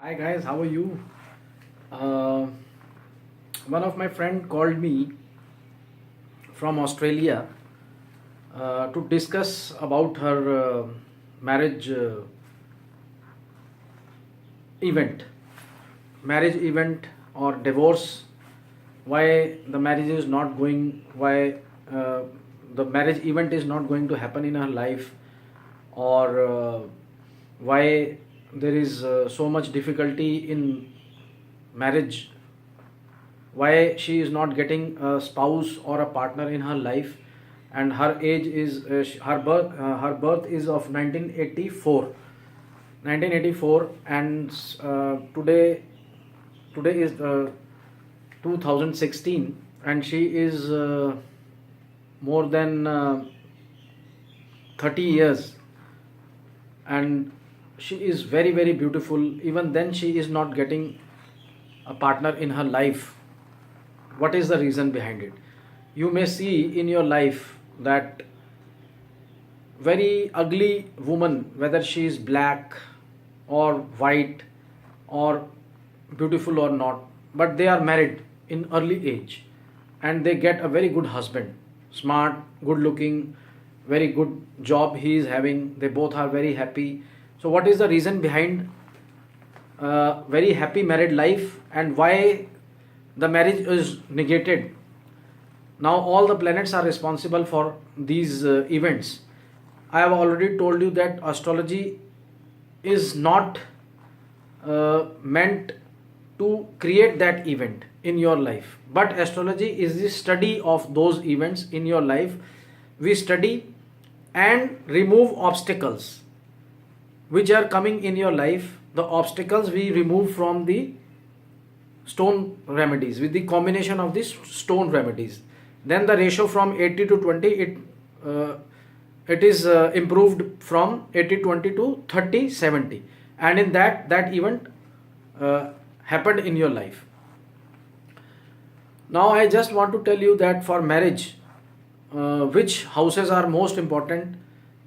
Hi guys, how are you? Uh, One of my friend called me from Australia to discuss about her marriage event, or divorce. Why the marriage is not going? Why the marriage event is not going to happen in her life, or why there is so much difficulty in marriage, why she is not getting a spouse or a partner in her life, and her age is her birth is of 1984, and today is 2016, and she is more than 30 years, and she is very very beautiful. Even then she is not getting a partner in her life. What is the reason behind it? You may see in your life that very ugly woman, whether she is black or white or beautiful or not, but they are married in early age and they get a very good husband, smart, good looking, very good job he is having, they both are very happy. So what is the reason behind very happy married life, and why the marriage is negated? Now all the planets are responsible for these events. I have already told you that astrology is not meant to create that event in your life, but astrology is the study of those events in your life. We study and remove obstacles which are coming in your life. The obstacles we remove from the stone remedies, with the combination of these stone remedies. Then the ratio from 80 to 20, it is improved from 80-20 to 30-70, and in that event happened in your life. Now I just want to tell you that for marriage, which houses are most important,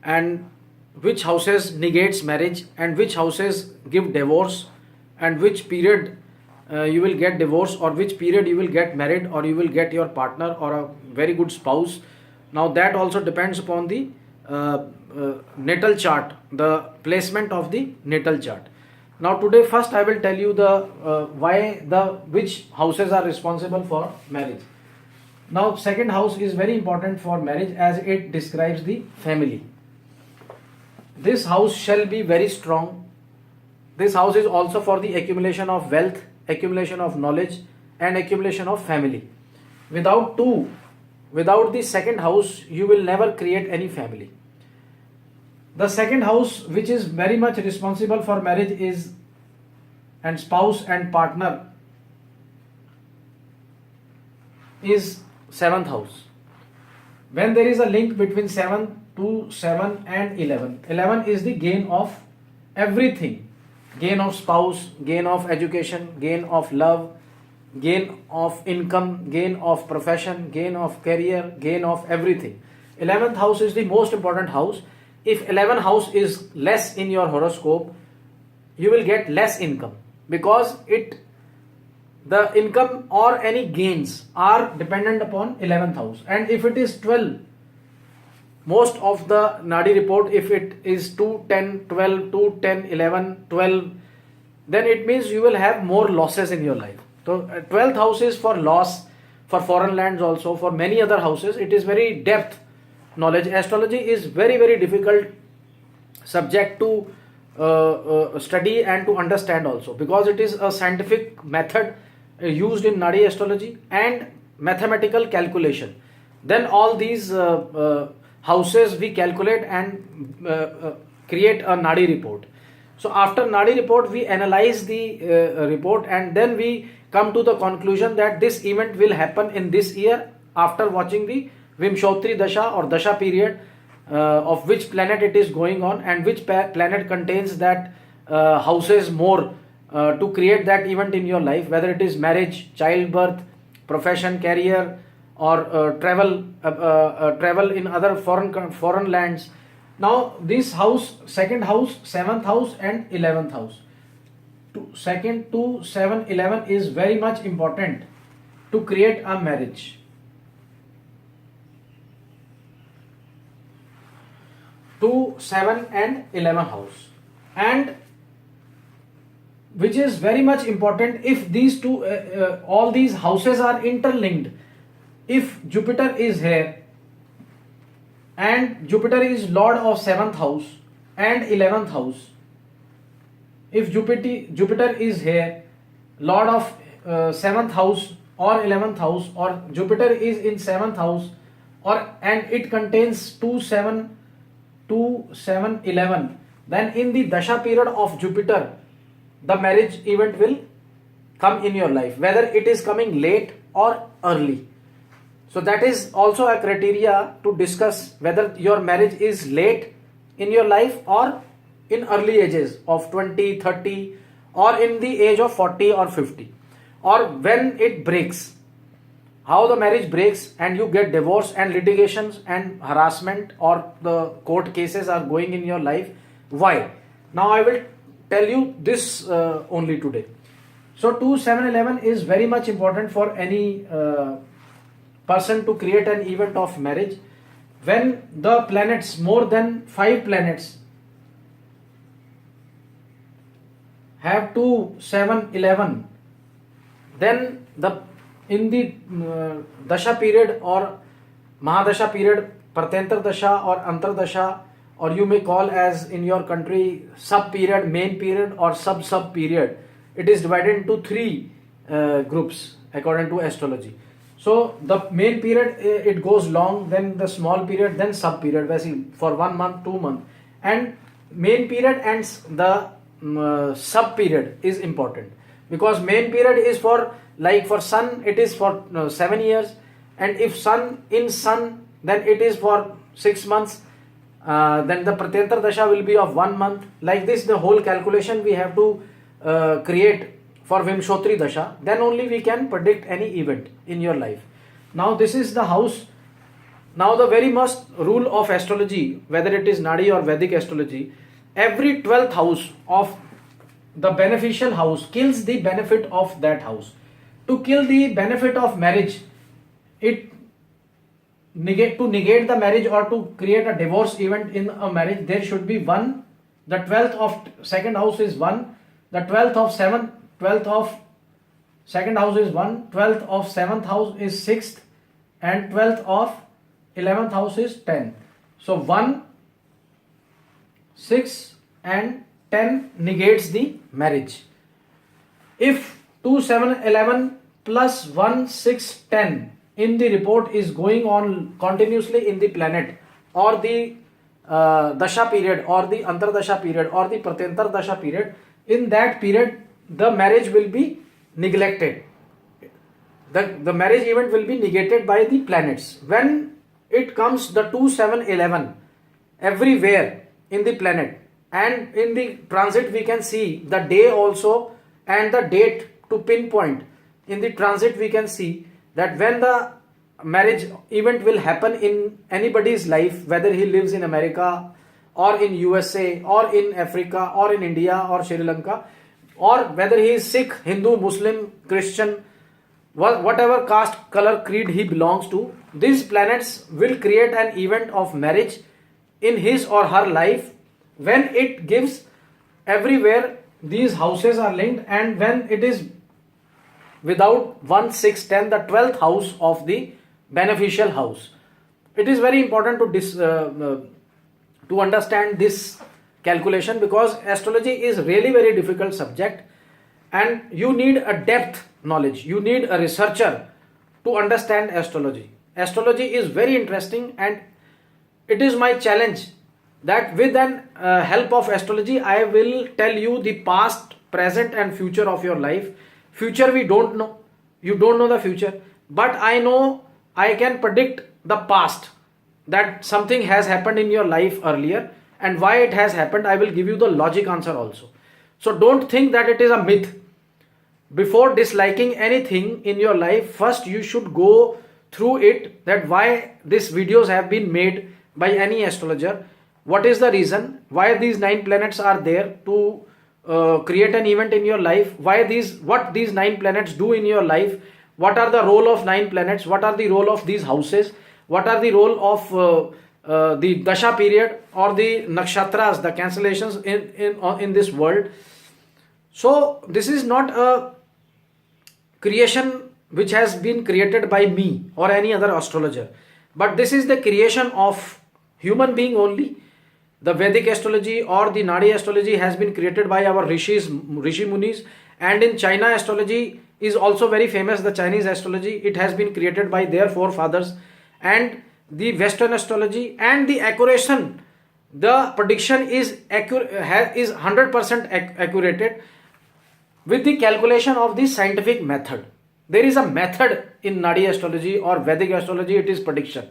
and which houses negates marriage, and which houses give divorce, and which period you will get divorce, or which period you will get married, or you will get your partner or a very good spouse. Now that also depends upon the natal chart, the placement of the natal chart. Now today first I will tell you the which houses are responsible for marriage. Now second house is very important for marriage, as it describes the family. This house shall be very strong. This house is also for the accumulation of wealth, accumulation of knowledge, and accumulation of family. Without the second house, you will never create any family. The second house, which is very much responsible for marriage, is and spouse and partner, is seventh house. When there is a link between 7 and 11 is the gain of everything: gain of spouse, gain of education, gain of love, gain of income, gain of profession, gain of career, gain of everything. 11th house is the most important house. If 11th house is less in your horoscope, you will get less income, because the income or any gains are dependent upon 11th house. And if it is 12, most of the NADI report, if it is 2, 10, 12, 2, 10, 11, 12, then it means you will have more losses in your life. So 12th house is for loss, for foreign lands also, for many other houses. It is very depth knowledge. Astrology is very very difficult subject to study and to understand also, because it is a scientific method used in NADI astrology and mathematical calculation. Then all these houses we calculate and create a NADI report. So after NADI report, we analyze the report, and then we come to the conclusion that this event will happen in this year, after watching the Vimshotri Dasha or Dasha period, of which planet it is going on, and which planet contains that houses more to create that event in your life, whether it is marriage, childbirth, profession, career, or travel in other foreign lands. Now this house, second house, seventh house, and 11th house, Second, 2, 7, 11 is very much important to create a marriage. 2, 7 and 11 house, and which is very much important if these two all these houses are interlinked. If Jupiter is here and Jupiter is lord of 7th house and 11th house, if Jupiter is here lord of 7th house or 11th house, or Jupiter is in 7th house, or and it contains 2, 7, 11, then in the dasha period of Jupiter the marriage event will come in your life, whether it is coming late or early. So that is also a criteria to discuss whether your marriage is late in your life or in early ages of 20, 30, or in the age of 40 or 50, or when it breaks, how the marriage breaks and you get divorce and litigations and harassment or the court cases are going in your life. Why? Now I will tell you this only today. So 2, 7, 11 is very much important for any person to create an event of marriage. When the planets, more than 5 planets, have 2, 7, 11, then in the dasha period or mahadasha period, pratentar dasha or antar dasha, or you may call as in your country sub period, main period, or sub period, it is divided into 3 groups according to astrology. So the main period it goes long, then the small period, then sub period, for 1 month, 2 months, and main period and the sub period is important, because main period is for, like for sun it is for 7 years, and if sun then it is for 6 months, then the pratentar dasha will be of 1 month. Like this the whole calculation we have to create for Vimshotri dasha, then only we can predict any event in your life. Now this is the house. Now the very most rule of astrology, whether it is NADI or Vedic astrology, every 12th house of the beneficial house kills the benefit of that house. To kill the benefit of marriage, to negate the marriage or to create a divorce event in a marriage, there should be 1. The 12th of second house is 1. The 12th of 2nd house is 1. 12th of 7th house is 6th, and 12th of 11th house is 10. So 1, 6 and 10 negates the marriage. If 2, 7, 11 plus 1, 6, 10 in the report is going on continuously in the planet, or the dasha period, or the antardasha period, or the pratentar dasha period, in that period the marriage will be neglected. The marriage event will be negated by the planets. When it comes the 2, 7, 11 everywhere in the planet, and in the transit we can see the day also and the date to pinpoint. In the transit we can see that when the marriage event will happen in anybody's life, whether he lives in America or in USA or in Africa or in India or Sri Lanka, or whether he is Sikh, Hindu, Muslim, Christian, whatever caste, color, creed he belongs to, these planets will create an event of marriage in his or her life when it gives everywhere these houses are linked, and when it is without 1, 6, 10, the 12th house of the beneficial house. It is very important to understand this calculation, because astrology is really very difficult subject and you need a depth knowledge, you need a researcher to understand astrology. Astrology is very interesting, and it is my challenge that with an help of astrology I will tell you the past, present and future of your life. Future we don't know, you don't know the future, but I know I can predict the past, that something has happened in your life earlier, and why it has happened I will give you the logic answer also. So don't think that it is a myth. Before disliking anything in your life, first you should go through it, that why these videos have been made by any astrologer, what is the reason, why these 9 planets are there, to create an event in your life, what these 9 planets do in your life, what are the role of 9 planets, what are the role of these houses, what are the role of the dasha period or the nakshatras, the cancellations in this world. So this is not a creation which has been created by me or any other astrologer, but this is the creation of human being only. The Vedic astrology or the Nadi astrology has been created by our rishi munis, and in China astrology is also very famous. The Chinese astrology, it has been created by their forefathers. And the Western astrology and the accuracy, the prediction is 100% accurate with the calculation of the scientific method. There is a method in Nadi astrology or Vedic astrology, it is prediction.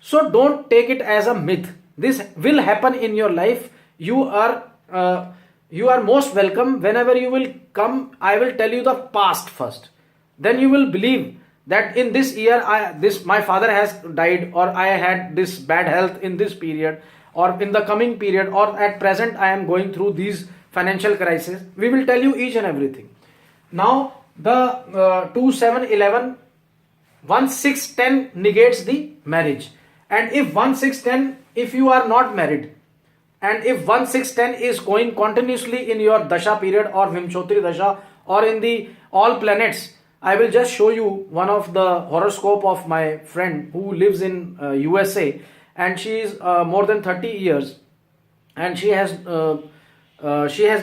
So don't take it as a myth. This will happen in your life. You are most welcome. Whenever you will come, I will tell you the past first. Then you will believe that in this year my father has died, or I had this bad health in this period, or in the coming period, or at present I am going through these financial crisis. We will tell you each and everything. Now the 2, 7, 11, 1, 6, 10 negates the marriage. And if 1, 6, 10, if you are not married, and if 1, 6, 10 is going continuously in your dasha period or Vimshotri dasha or in the all planets, I will just show you one of the horoscope of my friend who lives in USA, and she is more than 30 years, and she has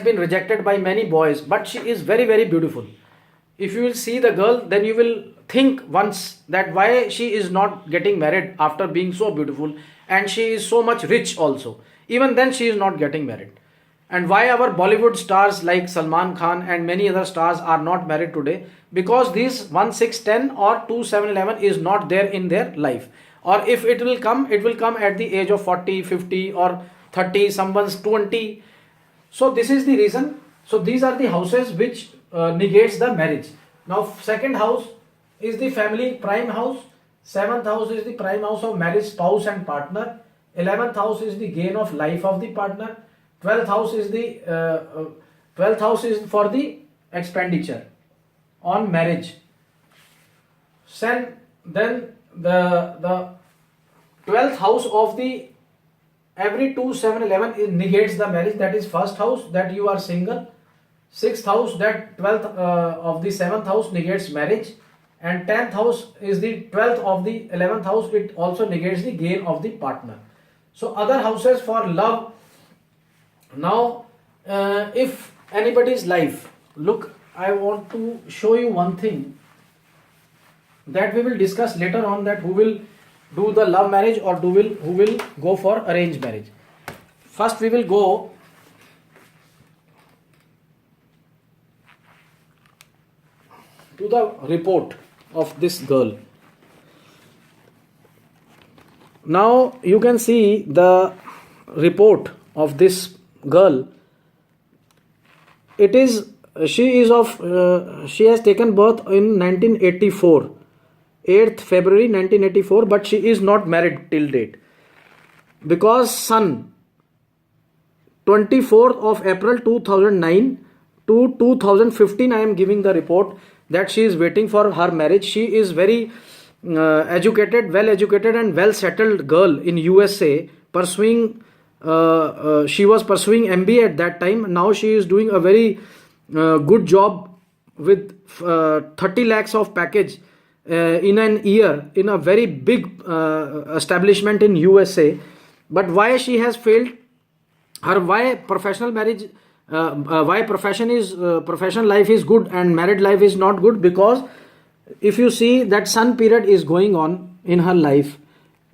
been rejected by many boys, but she is very, very beautiful. If you will see the girl, then you will think once that why she is not getting married after being so beautiful, and she is so much rich also. Even then she is not getting married. And why our Bollywood stars like Salman Khan and many other stars are not married today? Because these 1, 6, 10 or 2, 7, 11 is not there in their life. Or if it will come at the age of 40, 50 or 30, someone's 20. So this is the reason. So these are the houses which negates the marriage. Now second house is the family prime house. 7th house is the prime house of marriage, spouse and partner. 11th house is the gain of life of the partner. 12th house is the 12th house is for the expenditure on marriage. Then the 12th house of the every 2, 7, 11 it negates the marriage. That is first house, that you are single. 6th house, that 12th of the 7th house negates marriage. And 10th house is the 12th of the 11th house, it also negates the gain of the partner. So other houses for love. Now if anybody's life, look, I want to show you one thing that we will discuss later on, that who will do the love marriage or who will go for arranged marriage. First we will go to the report of this girl. Now you can see the report of this girl. It is she has taken birth in 1984, 8th February 1984, but she is not married till date, because sun 24th of April 2009 to 2015 I am giving the report that she is waiting for her marriage. She is very educated, well educated and well settled girl in USA, pursuing she was pursuing MBA at that time. Now she is doing a very good job with 30 lakhs of package in an year in a very big establishment in USA. But why she has failed, why professional marriage, why professional life is good and married life is not good? Because if you see that sun period is going on in her life,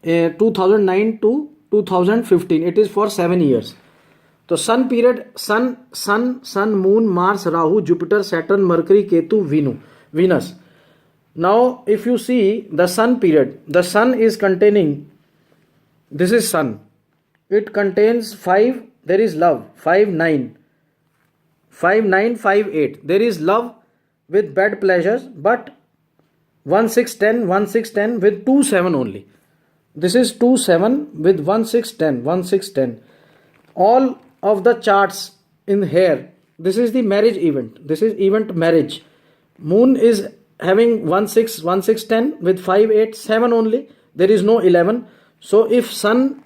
2009 to 2015, it is for 7 years. So sun period, sun, moon, Mars, Rahu, Jupiter, Saturn, Mercury, Ketu, Venus. Now if you see the sun period, the sun is containing, this is sun, it contains 5, there is love, 5, 9, 5, 9, 5, 8, there is love with bad pleasures, but 1, 6, 10, 1, 6, 10 with 2, 7 only. This is 2, 7 with 1, 6, 10, 1, 6, 10. All of the charts in here this is the marriage event. This is event marriage. Moon is having 1 6 1 6 10 with 5 8 7 only. There is no 11. So if sun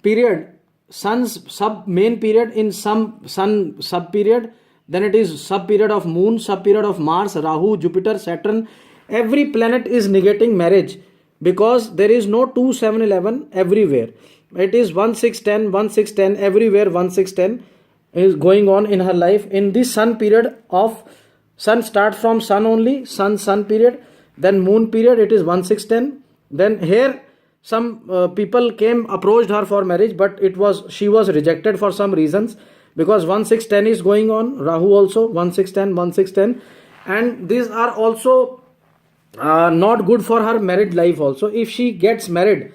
period, sun's sub main period in some sun sub period, then it is sub period of moon, sub period of Mars, Rahu, Jupiter, Saturn. Every planet is negating marriage because there is no 2 7 11 everywhere. It is 1 6 10 1 6 10 everywhere. 1 6 10 is going on in her life. In this sun period of sun starts from sun only, sun period, then moon period, it is 1 6 10. Then here some people came, approached her for marriage, but she was rejected for some reasons, because 1 6 10 is going on. Rahu also 1 6 10 1 6 10, and these are also not good for her married life also. If she gets married,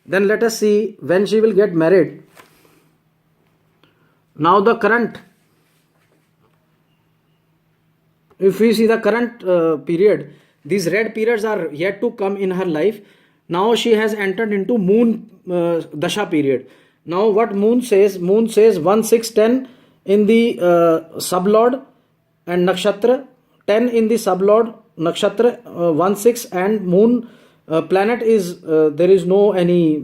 then let us see when she will get married. Now the current, if we see the current period, these red periods are yet to come in her life. Now she has entered into moon dasha period. Now what moon says 1 6 10 in the sublord and nakshatra, 10 in the sublord nakshatra, 1 6, and moon planet is there is no any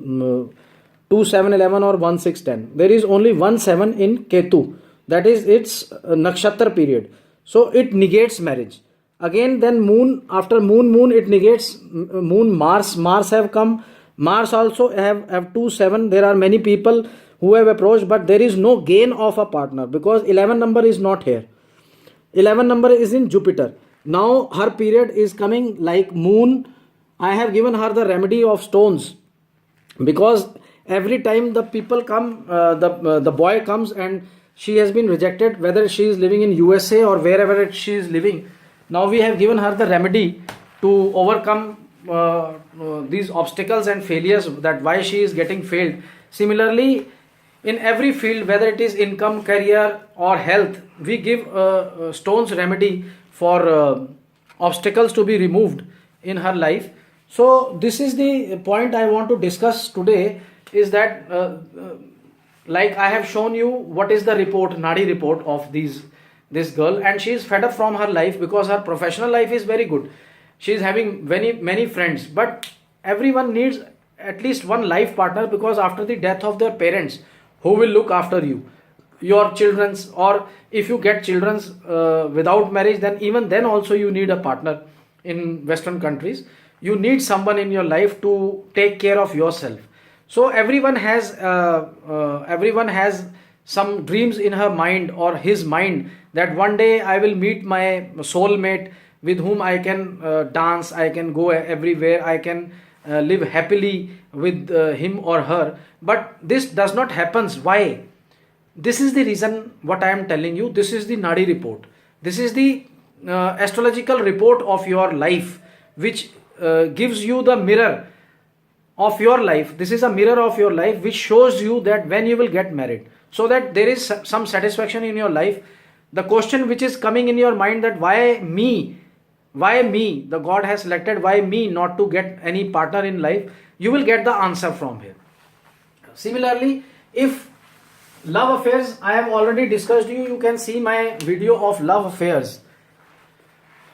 2 7 11 or 1 6 10. There is only 1 7 in Ketu, that is its nakshatra period. So it negates marriage. Again then moon, after moon it negates moon. Mars have come. Mars also have 2 7. There are many people who have approached, but there is no gain of a partner because 11 number is not here. 11 number is in Jupiter. Now her period is coming like moon. I have given her the remedy of stones, because every time the people come, the boy comes and she has been rejected, whether she is living in USA or wherever she is living. Now we have given her the remedy to overcome these obstacles and failures, that why she is getting failed. Similarly, in every field, whether it is income, career or health, we give stones remedy for obstacles to be removed in her life. So this is the point I want to discuss today, is that like I have shown you what is the report, NADI report of this girl, and she is fed up from her life because her professional life is very good. She is having many friends, but everyone needs at least one life partner, because after the death of their parents, who will look after you? Your children's, or if you get children's without marriage, then even then also you need a partner. In Western countries, you need someone in your life to take care of yourself. So everyone has some dreams in her mind or his mind, that one day I will meet my soulmate with whom I can dance, I can go everywhere, I can live happily with him or her. But this does not happen. Why? This is the reason what I am telling you. This is the NADI report. This is the astrological report of your life, which gives you the mirror of your life. This is a mirror of your life which shows you that when you will get married, so that there is some satisfaction in your life. The question which is coming in your mind, that why me, the God has selected, why me not to get any partner in life, you will get the answer from here. Similarly, if love affairs, I have already discussed you can see my video of love affairs.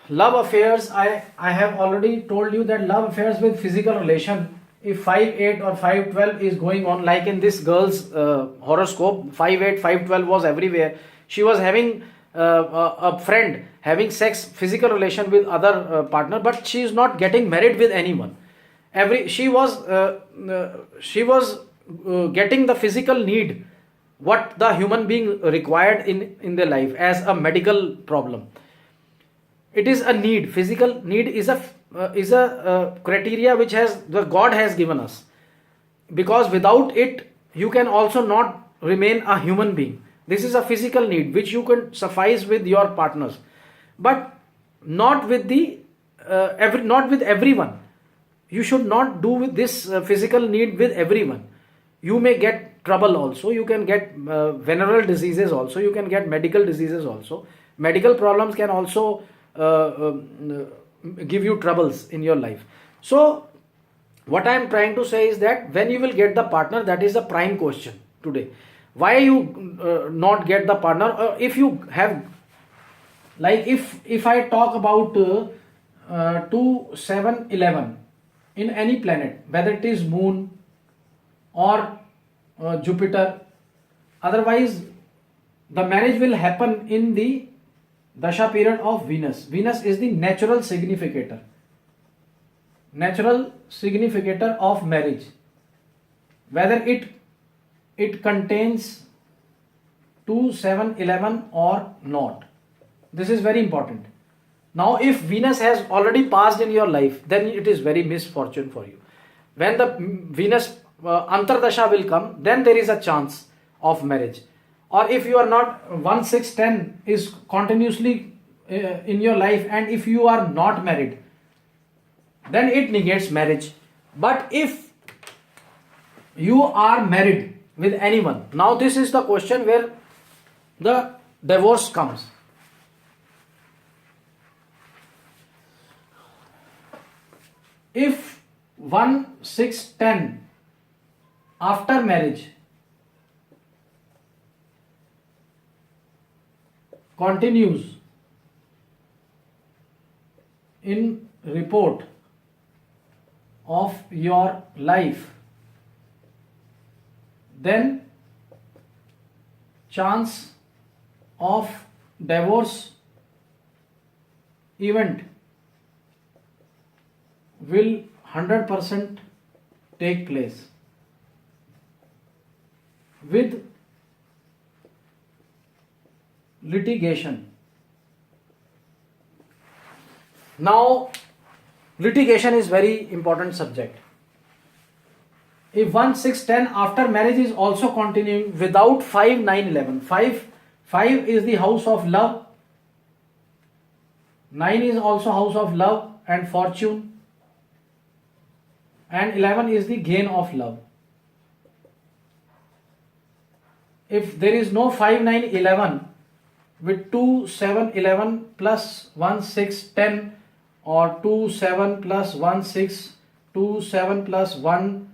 Love affairs, I have already told you that love affairs with physical relation, if 5-8 or 5-12 is going on, like in this girl's horoscope, 5-8, 5-12 was everywhere. She was having a friend having sex, physical relation with other partner, but she is not getting married with anyone. She was getting the physical need, what the human being required in their life as a medical problem. It is a need. Physical need is a criteria which the God has given us, because without it you can also not remain a human being. This is a physical need which you can suffice with your partners, but not with not with everyone. You should not do with this physical need with everyone. You may get trouble also. You can get venereal diseases also. You can get medical diseases also. Medical problems can also give you troubles in your life. So what I am trying to say is that when you will get the partner, that is the prime question today. Why you not get the partner? If you have, like if I talk about 2, 7, 11 in any planet, whether it is moon or Jupiter, otherwise the marriage will happen in the dasha period of Venus. Venus is the natural significator of marriage, whether it contains 2, 7, 11 or not. This is very important. Now if Venus has already passed in your life, then it is very misfortune for you. When the Venus Antardasha will come, then there is a chance of marriage. Or if you are not, 1, 6, 10 is continuously in your life, and if you are not married, then it negates marriage. But if you are married with anyone, now this is the question where the divorce comes. If 1, 6, 10 after marriage continues in report of your life, then chance of divorce event will 100% take place with litigation. Now, litigation is very important subject. If 1, 6, 10 after marriage is also continuing without 5, 9, 11, 5 is the house of love, 9 is also house of love and fortune, and 11 is the gain of love. If there is no 5, 9, 11 with 2, 7, 11 plus 1, 6, 10, or 2, 7 plus 1, 6, 2, 7 plus 1,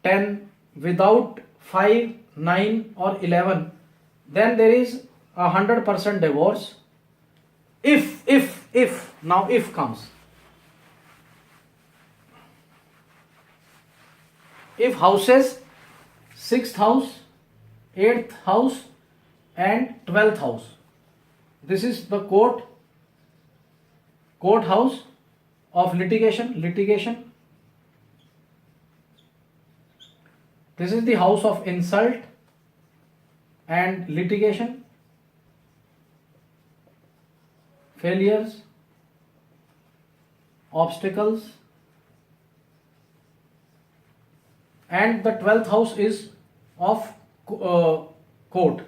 10 without 5, 9 or 11, then there is 100% divorce. Now if comes. If houses 6th house, 8th house and 12th house, this is the court house of litigation. This is the house of insult and litigation, failures, obstacles, and the 12th house is of court.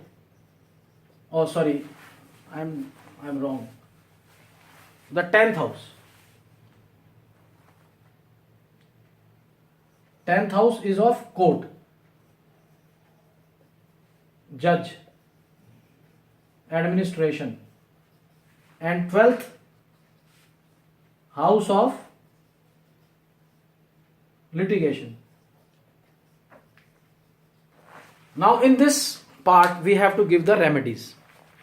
Oh, sorry, I'm wrong. The 10th house. 10th house is of court, judge, administration, and 12th house of litigation. Now in this part we have to give the remedies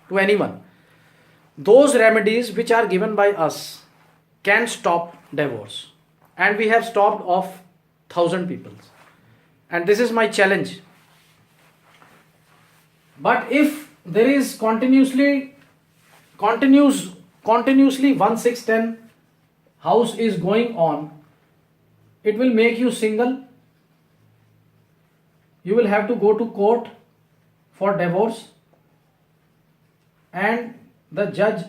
to anyone. Those remedies which are given by us can stop divorce, and we have stopped of 1,000 people, and this is my challenge. But if there is continuously 1, 6, 10 house is going on, it will make you single. You will have to go to court for divorce, and the judge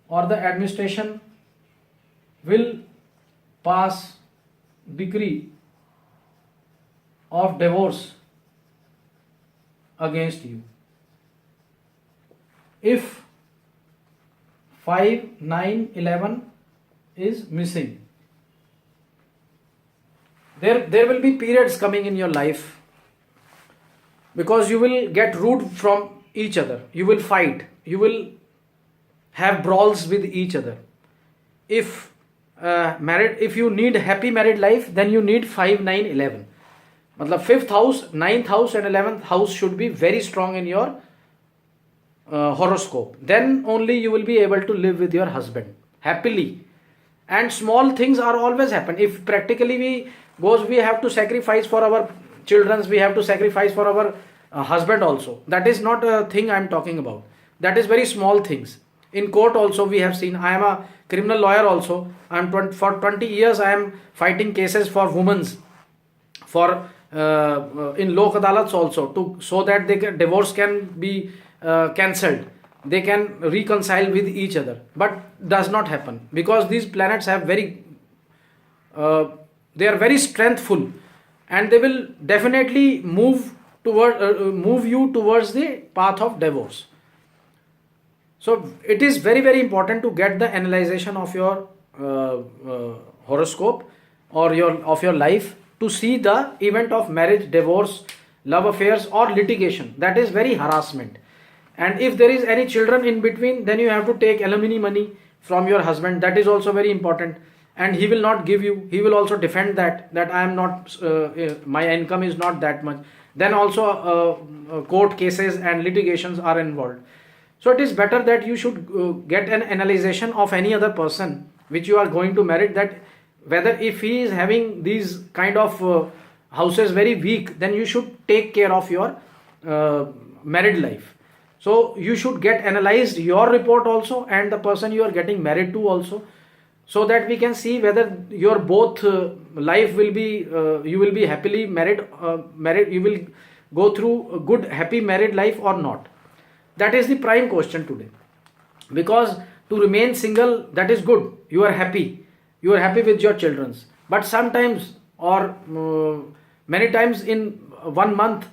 or the administration will pass decree of divorce against you. If 5, 9, 11 is missing, there will be periods coming in your life, because you will get rude from each other, you will fight, you will have brawls with each other. If you need happy married life, then you need 5, 9, 11. matlab 5th house, 9th house and 11th house should be very strong in your horoscope. Then only you will be able to live with your husband happily. And small things are always happen. If practically we have to sacrifice for our children, we have to sacrifice for our husband also. That is not a thing I am talking about. That is very small things. In court also we have seen. I am a criminal lawyer also. For 20 years I am fighting cases for women's, for in Lok Adalats also, so that divorce can be cancelled. They can reconcile with each other, but does not happen because these planets have they are very strengthful, and they will definitely move you towards the path of divorce. So it is very, very important to get the analyzation of your horoscope or of your life to see the event of marriage, divorce, love affairs or litigation. That is very harassment. And if there is any children in between, then you have to take alimony money from your husband. That is also very important. And he will not give you. He will also defend that I am not, my income is not that much. Then also court cases and litigations are involved. So it is better that you should get an analyzation of any other person which you are going to marry, that whether if he is having these kind of houses very weak, then you should take care of your married life. So you should get analyzed your report also and the person you are getting married to also, so that we can see whether your both life will be, you will be happily married, you will go through a good happy married life or not. That is the prime question today. Because to remain single, that is good. You are happy with your children. But sometimes or many times in 1 month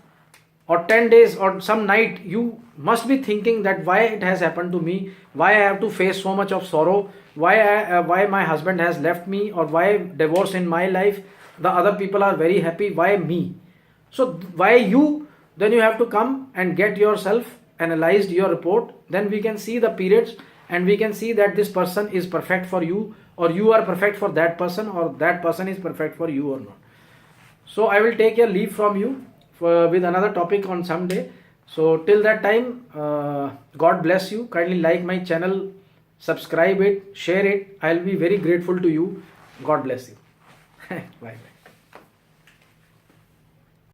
or 10 days or some night, you must be thinking that why it has happened to me, why I have to face so much of sorrow, why my husband has left me, or why divorce in my life, the other people are very happy, why me? So why you? Then you have to come and get yourself analyzed your report. Then we can see the periods and we can see that this person is perfect for you, or you are perfect for that person, or that person is perfect for you or not. So I will take a leave from you with another topic on some day. So till that time, God bless you. Kindly like my channel, subscribe it, share it. I will be very grateful to you. God bless you. Bye bye.